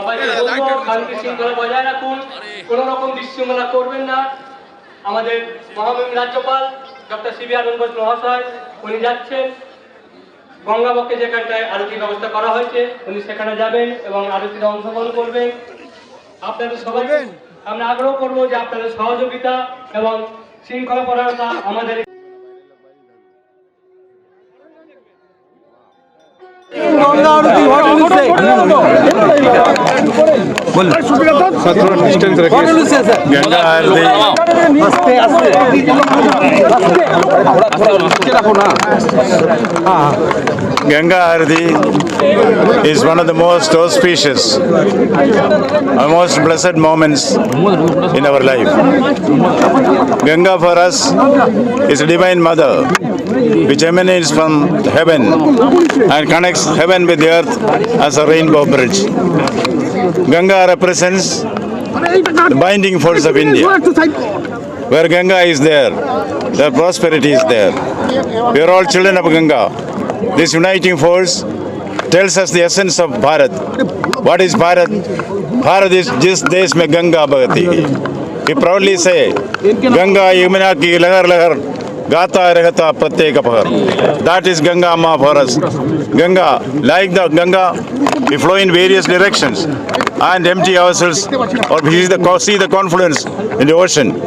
সবাইকে বলবো শান্তি শৃঙ্খলা বজায় রাখুন, কোনো রকম বিশৃঙ্খলা করবেন না। আমাদের মহামহিম রাজ্যপাল ডক্টর সিবি আনন্দ বোস মহাশয় উনি যাচ্ছেন গঙ্গাবক্ষে, যেখানটায় আরতির ব্যবস্থা করা হয়েছে, উনি সেখানে যাবেন এবং আরতিতে অংশগ্রহণ করবেন। আপনাদের সবাইকে আমরা আগ্রহ করবো যে আপনাদের সহযোগিতা এবং শৃঙ্খলা পরায়ণতা আমাদের गंगा आरती Ganga Arati is one of the most auspicious, most blessed moments in our life. Ganga for us is a divine mother which emanates from heaven and connects heaven with the earth as a rainbow bridge. Ganga represents the binding force of India. Where Ganga is there, the prosperity is there. We are all children of Ganga. This uniting force tells us the essence of Bharat. What is Bharat? Bharat is jis desh mein Ganga bhagati. We proudly say, Ganga Yamuna ki lahar lahar gata rahata pratyek apahar. That is Ganga Ma for us. Ganga, like the Ganga, we flow in various directions and empty ourselves or see the confluence in the ocean.